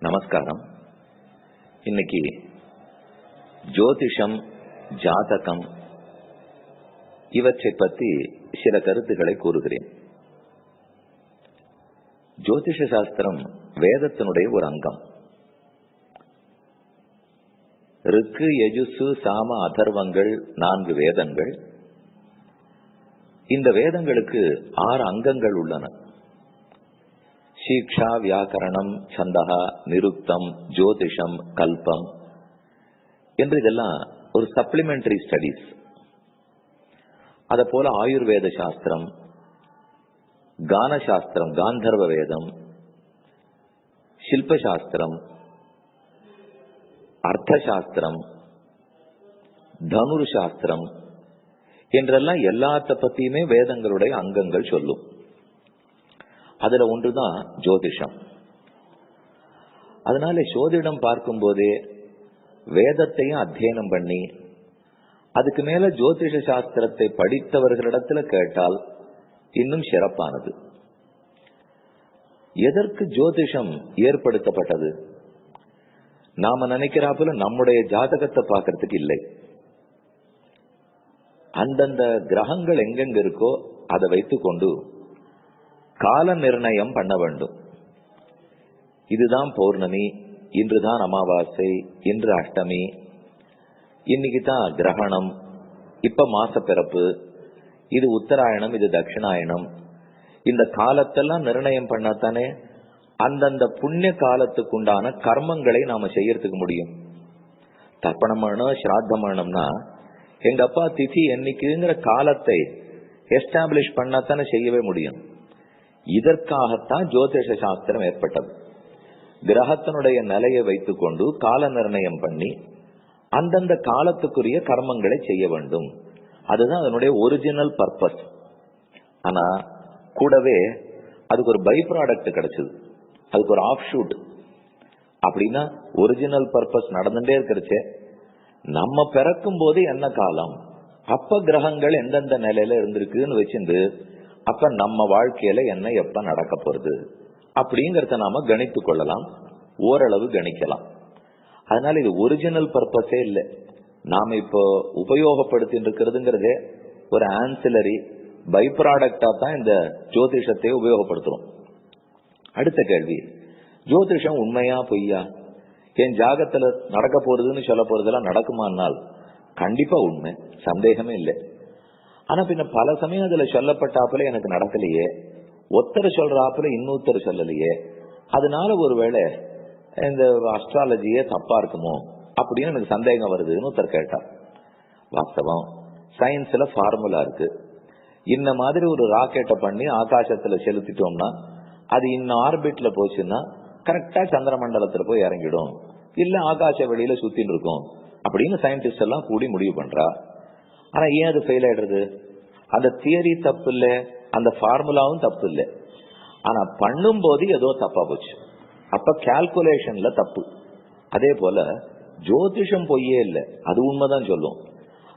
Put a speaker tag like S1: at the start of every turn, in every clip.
S1: நமஸ்காரம். இன்னைக்கு ஜோதிஷம், ஜாதகம் இவற்றை பற்றி சில கருத்துக்களை கூறுகிறேன். ஜோதிஷ சாஸ்திரம் வேதத்தினுடைய ஒரு அங்கம். ருக்கு, யஜுசு, சாம, அதர்வங்கள் 4 வேதங்கள். இந்த வேதங்களுக்கு 6 அங்கங்கள் உள்ளன. சீக்ஷா, வியாக்கரணம், சந்தகா, நிருக்தம், ஜோதிஷம், கல்பம் என்று இதெல்லாம் ஒரு சப்ளிமெண்டரி ஸ்டடிஸ். அத போல ஆயுர்வேத சாஸ்திரம், கான சாஸ்திரம், காந்தர்வ வேதம், சில்பசாஸ்திரம், அர்த்த சாஸ்திரம், தனுர் சாஸ்திரம் என்றெல்லாம் எல்லாத்த பத்தியுமே வேதங்களுடைய அங்கங்கள் சொல்லும். அதுல ஒன்றுதான் ஜோதிஷம். அதனால சோதிடம் பார்க்கும் போதே வேதத்தையும் அத்தியனம் பண்ணி அதுக்கு மேல ஜோதிஷ சாஸ்திரத்தை படித்தவர்களிடத்துல கேட்டால் இன்னும் சிறப்பானது. எதற்கு ஜோதிஷம் ஏற்படுத்தப்பட்டது? நாம நினைக்கிறாப்புல நம்முடைய ஜாதகத்தை பார்க்கறதுக்கு இல்லை. அந்தந்த கிரகங்கள் எங்கெங்க இருக்கோ அதை வைத்துக்கொண்டு கால நிர்ணயம் பண்ண வேண்டும். இதுதான் பௌர்ணமி, இன்றுதான் அமாவாசை, இன்று அஷ்டமி, இன்னைக்கு தான் கிரகணம், இப்ப மாச பிறப்பு, இது உத்தராயணம், இது தட்சிணாயணம். இந்த காலத்தெல்லாம் நிர்ணயம் பண்ணாத்தானே அந்தந்த புண்ணிய காலத்துக்கு உண்டான கர்மங்களை நாம செய்யறதுக்கு முடியும். தர்ப்பணம் பண்ணணும், சிராத்தம் பண்ணணும்னா எங்க அப்பா திதி என்னைக்குங்கிற காலத்தை எஸ்டாப்ளிஷ் பண்ணாத்தானே செய்யவே முடியும். இதற்காகத்தான் ஜோதிஷ சாஸ்திரம் ஏற்பட்டது. கிரகத்தினுடைய நிலையை வைத்துக்கொண்டு கால நிர்ணயம் பண்ணி அந்தந்த காலத்துக்குரிய கர்மங்களை செய்ய வேண்டும். அதுதான் அதனுடைய ஒரிஜினல் பர்பஸ். ஆனா கூடவே அதுக்கு ஒரு பை ப்ராடக்ட் கிடைச்சது, அதுக்கு ஒரு ஆஃப் ஷூட். அப்படின்னா ஒரிஜினல் பர்பஸ் நடந்துட்டே இருக்கிறச்சே நம்ம பிறக்கும் போது என்ன காலம், அப்ப கிரகங்கள் எந்தெந்த நிலையில இருந்திருக்குன்னு வச்சிருந்து அப்ப நம்ம வாழ்க்கையில என்ன எப்ப நடக்க போறது அப்படிங்கறத நாம கணித்து கொள்ளலாம், ஓரளவு கணிக்கலாம். அதனால இது ஒரிஜினல் பர்பஸே இல்லை. நாம இப்போ உபயோகப்படுத்தி இருக்கிறதுங்கிறதே ஒரு ஆன்சிலரி பை ப்ராடக்டா தான் இந்த ஜோதிஷத்தை உபயோகப்படுத்துறோம். அடுத்த கேள்வி, ஜோதிஷம் உண்மையா பொய்யா? என் ஜாகத்துல நடக்க போறதுன்னு சொல்ல போறதெல்லாம் நடக்குமானால் கண்டிப்பா உண்மை, சந்தேகமே இல்லை. ஆனா பின்ன பல சமயம் அதுல சொல்லப்பட்டாப்புல எனக்கு நடக்கலையே, ஒருத்தர் சொல்றாப்புல இன்னொருத்தர் சொல்லலையே, அதனால ஒருவேளை இந்த அஸ்ட்ராலஜியே தப்பா இருக்குமோ அப்படின்னு எனக்கு சந்தேகம் வருதுன்னு ஒருத்தர் கேட்டார். வாஸ்தவம், சயின்ஸ்ல ஃபார்முலா இருக்கு. இந்த மாதிரி ஒரு ராக்கெட்டை பண்ணி ஆகாசத்துல செலுத்திட்டோம்னா அது இன்னும் ஆர்பிட்ல போச்சுன்னா கரெக்டா சந்திர மண்டலத்துல போய் இறங்கிடும், இல்ல ஆகாச வெளியில சுத்தின்னு இருக்கும் அப்படின்னு சயின்டிஸ்ட் எல்லாம் கூடி முடிவு பண்றா. ஆனா ஏன் அது ஃபெயில் ஆயிடுறது? அந்த தியரி தப்பு இல்லை, அந்த ஃபார்முலாவும் தப்பு இல்லை, ஆனா பண்ணும் போது ஏதோ தப்பா போச்சு, அப்ப கால்குலேஷன்ல தப்பு. அதே போல ஜோதிஷம் பொய்யே இல்லை, அது உண்மைதான் சொல்லும்.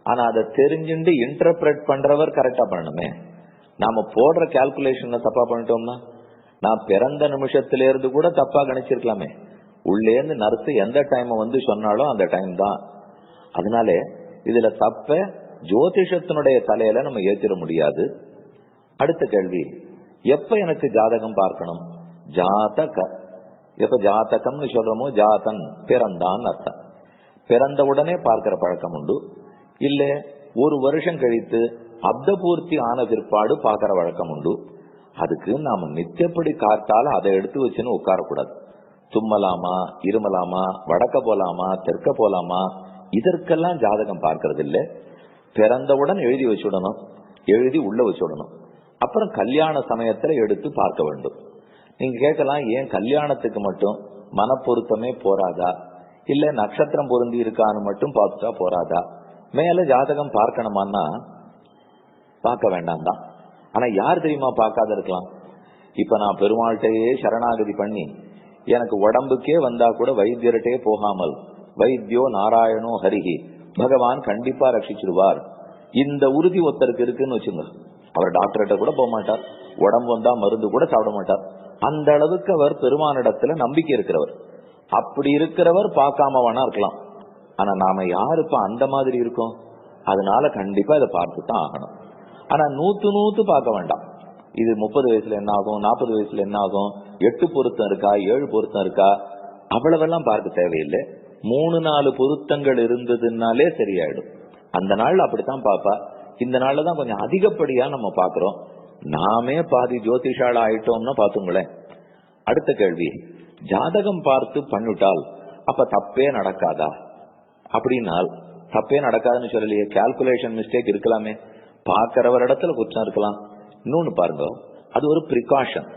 S1: ஆனா அதை தெரிஞ்சுட்டு இன்டர்பிரட் பண்றவர் கரெக்டா பண்ணணுமே. நாம போடுற கால்குலேஷன்ல தப்பா பண்ணிட்டோம்னா நான் பிறந்த நிமிஷத்துல இருந்து கூட தப்பா கணிச்சிருக்கலாமே. உள்ளே இருந்து நர்ஸ் எந்த டைம் வந்து சொன்னாலும் அந்த டைம் தான். அதனால இதுல தப்ப ஜோதிஷத்தினுடைய தலையில நம்ம ஏத்திட முடியாது. அடுத்த கேள்வி, எப்ப எனக்கு ஜாதகம் பார்க்கணும்? ஜாதக, எப்ப ஜாதகம்னு சொல்றோமோ ஜாதன் பிறந்தான் அர்த்தம். பிறந்த உடனே பார்க்கிற பழக்கம் உண்டு, இல்ல ஒரு வருஷம் கழித்து அப்த பூர்த்தி ஆன பிற்பாடு பார்க்கிற வழக்கம் உண்டு. அதுக்கு நாம நித்தியப்படி காத்தால அதை எடுத்து வச்சுன்னு உட்காரக்கூடாது. தும்மலாமா, இருமலாமா, வடக்க போலாமா, தெற்க போலாமா, இதற்கெல்லாம் ஜாதகம் பார்க்கறது இல்லை. பிறந்தவுடன் எழுதி வச்சுடணும், எழுதி உள்ள வச்சுடணும். அப்புறம் கல்யாண சமயத்துல எடுத்து பார்க்க வேண்டும். நீங்க கேட்கலாம், ஏன் கல்யாணத்துக்கு மட்டும் மனப்பொருத்தமே போராதா, இல்ல நட்சத்திரம் பொருந்தி இருக்கான்னு மட்டும் பார்த்துட்டா போராதா, மேல ஜாதகம் பார்க்கணுமான்னா பார்க்க வேண்டாம் தான். ஆனா யார் தெரியுமா பார்க்காத இருக்கலாம்? இப்ப நான் பெருமாள்கிட்டயே சரணாகதி பண்ணி எனக்கு உடம்புக்கே வந்தா கூட வைத்தியர்கிட்டே போகாமல் வைத்தியோ நாராயணோ ஹரிஹி, பகவான் கண்டிப்பா ரட்சிச்சிருவார், இந்த உறுதி ஒருத்தருக்கு இருக்குன்னு வச்சுங்க. அவர் டாக்டர்கிட்ட கூட போக மாட்டார், உடம்பு வந்தா மருந்து கூட சாப்பிட மாட்டார். அந்த அளவுக்கு அவர் பெருமானிடத்துல நம்பிக்கை இருக்கிறவர். அப்படி இருக்கிறவர் பார்க்காம வேணா இருக்கலாம். ஆனா நாம யாரு இப்ப அந்த மாதிரி இருக்கோம்? அதனால கண்டிப்பா இதை பார்த்து தான் ஆகணும். ஆனா நூத்து பார்க்க வேண்டாம். இது 30 வயசுல என்ன ஆகும், 40 வயசுல என்ன ஆகும், 8 பொருத்தம் இருக்கா, 7 பொருத்தம் இருக்கா, அவ்வளவெல்லாம் பார்க்க தேவையில்லை. 3-4 பொருத்தங்கள் இருந்ததுனாலே சரியாயிடும். அந்த நாள் அப்படித்தான் பாப்பா. இந்த நாள்ல தான் கொஞ்சம் அதிகப்படியா நம்ம பாக்குறோம். நாமே பாதி ஜோதிஷால ஆயிட்டோம்னா பாத்துங்களேன். அடுத்த கேள்வி, ஜாதகம் பார்த்து பண்ணிட்டால் அப்ப தப்பே நடக்காதா? அப்படின்னால் தப்பே நடக்காதுன்னு சொல்லலையே, கால்குலேஷன் மிஸ்டேக் இருக்கலாமே, பாக்கிறவர் இடத்துல குற்றம் இருக்கலாம். இன்னொன்னு பாருங்க, அது ஒரு பிரிகாஷன்.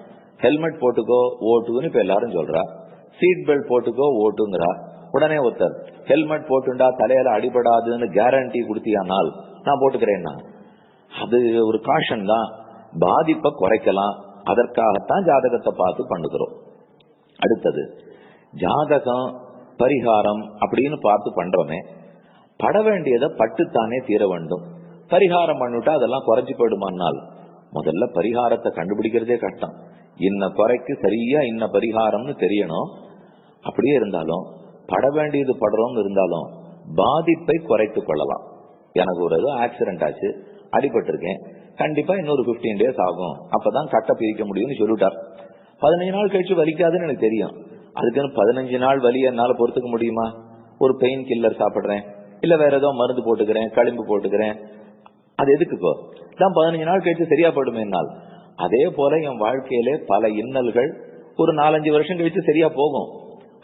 S1: ஹெல்மெட் போட்டுக்கோ ஓட்டுன்னு இப்ப எல்லாரும் சொல்றா, சீட் பெல்ட் போட்டுக்கோ ஓட்டுங்கிறா. உடனே ஒருத்தர் ஹெல்மெட் போட்டுண்டா தலையில அடிபடாதுன்னு கேரண்டி கொடுத்தியானால் நான் போட்டுக்கிறேன்னா, அது ஒரு காஷன் தான், பாதிப்பை குறைக்கலாம். அதற்காகத்தான் ஜாதகத்தை பார்த்து பண்ணுகிறோம். அடுத்தது, ஜாதகம் பரிகாரம் அப்படின்னு பார்த்து பண்றோமே, பட வேண்டியதை பட்டுத்தானே தீர வேண்டும். பரிகாரம் பண்ணிட்டா அதெல்லாம் குறைஞ்சு போயிடுமானால், முதல்ல பரிகாரத்தை கண்டுபிடிக்கிறதே கஷ்டம். இன்ன குறைக்கு சரியா இன்ன பரிகாரம்னு தெரியணும். அப்படியே இருந்தாலும் பட வேண்டியது படுறோம்னு இருந்தாலும் பாதிப்பை குறைத்து கொள்ளலாம். எனக்கு ஒரு ஆக்சிடென்ட் ஆச்சு, அடிபட்டிருக்கேன், கண்டிப்பா இன்னொரு 15 days ஆகும், அப்பதான் கட்டை பிரிக்க முடியும்னு சொல்லிட்டார். 15 நாள் கழிச்சு வலிக்காதுன்னு எனக்கு தெரியும். அதுக்குன்னு 15 நாள் வலியை என்னால பொறுத்துக்க முடியுமா? ஒரு பெயின் கில்லர் சாப்பிடுறேன், இல்ல வேற ஏதோ மருந்து போட்டுக்கிறேன், களிம்பு போட்டுக்கிறேன், அது எதுக்குப்போ தான் 15 நாள் கழிச்சு சரியா போயிடுமே என்னால். அதே போல என் வாழ்க்கையிலே பல இன்னல்கள் ஒரு 4-5 வருஷம் கழிச்சு சரியா போகும்.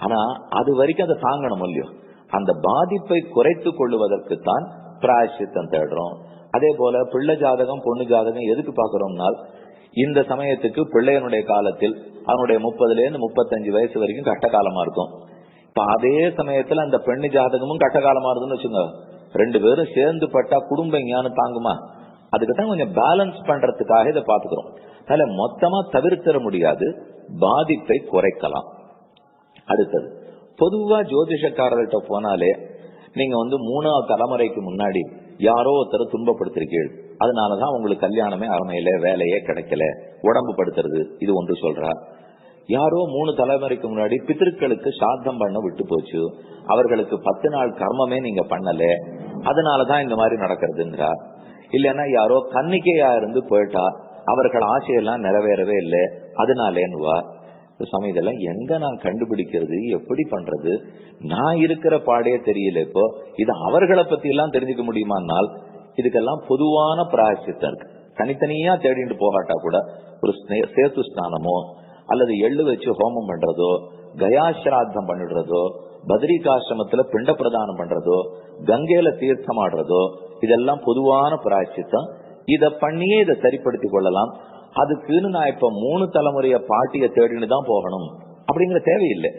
S1: ஆனா அது வரைக்கும் அதை தாங்கணும் இல்லையோ. அந்த பாதிப்பை குறைத்து கொள்ளுவதற்குத்தான் பிராயச்சித்தம் தேடுறோம். அதே போல பிள்ளை ஜாதகம் பொண்ணு ஜாதகம் எதுக்கு பாக்குறோம்னால், இந்த சமயத்துக்கு பிள்ளையனுடைய காலத்தில் அவனுடைய 30-35 வயசு வரைக்கும் கட்டகாலமா இருக்கும். இப்ப அதே சமயத்துல அந்த பெண்ணு ஜாதகமும் கட்டகாலமா இருக்குன்னு வச்சுங்க, 2 பேரும் சேர்ந்து பட்டா குடும்ப ஞானம் தாங்குமா? அதுக்குதான் கொஞ்சம் பேலன்ஸ் பண்றதுக்காக இதை பாத்துக்கிறோம். அதனால மொத்தமா தவிர்த்திட முடியாது, பாதிப்பை குறைக்கலாம். அடுத்தது, பொதுவா ஜோதிஷக்காரர்கிட்ட போனாலே நீங்க 3ஆவது தலைமுறைக்கு முன்னாடி யாரோ ஒருத்தர் துன்பப்படுத்திருக்கீள், அதனாலதான் உங்களுக்கு கல்யாணமே அமையல, வேலையே கிடைக்கல, உடம்பு படுத்துறது, இது ஒன்று சொல்றா. யாரோ 3 தலைமுறைக்கு முன்னாடி பித்திருக்களுக்கு சாத்தம் பண்ண விட்டு போச்சு, அவர்களுக்கு 10 நாள் கர்மமே நீங்க பண்ணல, அதனாலதான் இந்த மாதிரி நடக்கிறதுங்கிறா. இல்லைன்னா யாரோ கன்னிக்கையா இருந்து போயிட்டா, அவர்கள் ஆசையெல்லாம் நிறைவேறவே இல்லை, அதனாலேன்னுவா. சமயத்தெல்லாம் எங்க நான் கண்டுபிடிக்கிறது, எப்படி பண்றது, நான் இருக்கிற பாடே தெரியல. இப்போ இது அவர்களை பத்தி எல்லாம் தெரிஞ்சுக்க முடியுமானால், இதுக்கெல்லாம் பொதுவான பிராயச்சித்தம் இருக்கு. தனித்தனியா தேடிட்டு போகாட்டா கூட ஒரு சேத்து ஸ்நானமோ அல்லது எள்ளு வச்சு ஹோமம் பண்றதோ, கயாசிராத்தம் பண்ணிடுறதோ, பத்ரிகாசிரமத்துல பிண்ட பிரதானம் பண்றதோ, கங்கையில தீர்த்தம் ஆடுறதோ, இதெல்லாம் பொதுவான பிராயச்சித்தம். இத பண்ணியே இதை சரிப்படுத்தி கொள்ளலாம். அதுக்குன்னு நான் இப்ப 3 தலைமுறைய பாட்டிய தேடின்னு தான் போகணும் அப்படிங்கிற தேவையில்லை.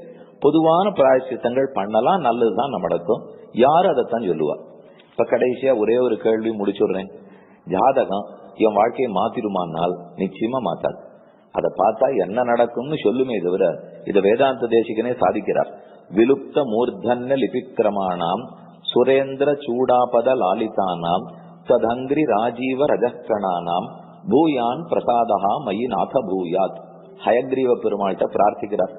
S1: பொதுவான பிராயச்சித்தங்கள் பண்ணலாம், நல்லதுதான் நடக்கும். யாரு அதைத்தான் சொல்லுவா. இப்ப கடைசியா ஒரே ஒரு கேள்வி முடிச்சுடுறேன். ஜாதகம் என் வாழ்க்கையை மாத்திடுமானால் நிச்சயமா மாத்தாது. அதை பார்த்தா என்ன நடக்கும்னு சொல்லுமே தவிர, இத வேதாந்த தேசிகனே சாதிக்கிறார். விலுப்த மூர்தன்ய லிபிக்கிரமானாம் சுரேந்திர சூடாபத லாலிதானாம் ததங்கிரி ராஜீவ ரஜக்கணானாம் பூயான் பிரசாதா மயி நாத பூயாத். ஹயக்ரீவ பெருமாள்கிட்ட பிரார்த்திக்கிறார்,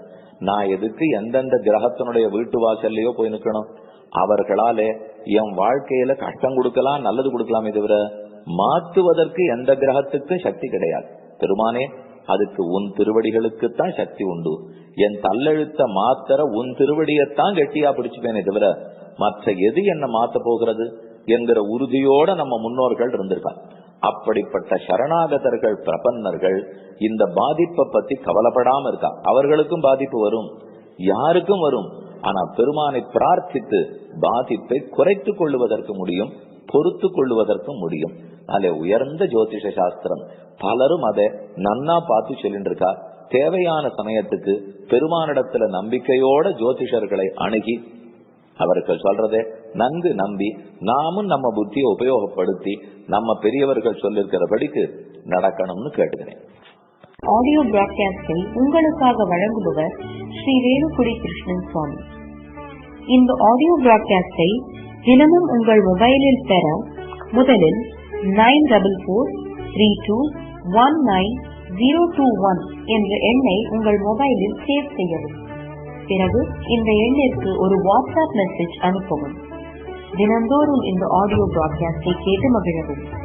S1: நான் எதுக்கு எந்தெந்த கிரகத்தினுடைய வீட்டு வாசல்லையோ போய் நிக்கணும்? அவர்களாலே என் வாழ்க்கையில கஷ்டம் கொடுக்கலாம், நல்லது கொடுக்கலாமே தவிர மாற்றுவதற்கு எந்த கிரகத்துக்கும் சக்தி கிடையாது. பெருமானே, அதுக்கு உன் திருவடிகளுக்குத்தான் சக்தி உண்டு. என் தள்ளெழுத்த மாத்திர உன் திருவடியத்தான் கெட்டியா பிடிச்சுப்பேனே தவிர மற்ற எது என்ன மாத்த போகிறது என்கிற உறுதியோட நம்ம முன்னோர்கள் இருந்திருக்காங்க. அப்படிப்பட்ட சரணாகதர்கள், பிரபன்னர்கள் இந்த பாதிப்பை பத்தி கவலைப்படாம இருக்கா. அவர்களுக்கும் பாதிப்பு வரும், யாருக்கும் வரும். ஆனா பெருமானை பிரார்த்தித்து பாதிப்பை குறைத்துக் கொள்வதற்கு முடியும், பொறுத்து கொள்வதற்கும் முடியும். அதே உயர்ந்த ஜோதிஷ சாஸ்திரம், பலரும் அதை நன்னா பார்த்து சொல்லிட்டு இருக்கா. தேவையான சமயத்துக்கு பெருமானிடத்துல நம்பிக்கையோட ஜோதிஷர்களை அணுகி அவர்கள் சொல்றதை நன்கு நம்பி நாமும் நம்ம புத்தியை உபயோகப்படுத்தி நம்ம பெரியவர்கள் சொல்லிருக்கிறபடிக்கு நடக்கணும்னு கேட்டுக்கிறேன்.
S2: ஆடியோ பிராட்காஸ்டை உங்களுக்காக வழங்குபவர் ஸ்ரீ வேலுக்குடி கிருஷ்ணன் சுவாமி. இந்த ஆடியோ பிராட்காஸ்டை தினமும் உங்கள் மொபைலில் பெற முதலில் 9442199021 என்ற எண்ணை உங்கள் மொபைலில் சேவ் செய்யவும். பிறகு இந்த எண்ணிற்கு ஒரு வாட்ஸ்அப் மெசேஜ் அனுப்பவும். தினந்தோறும் இந்த ஆடியோ பிராட்காஸ்டை கேட்டு மகிழவும்.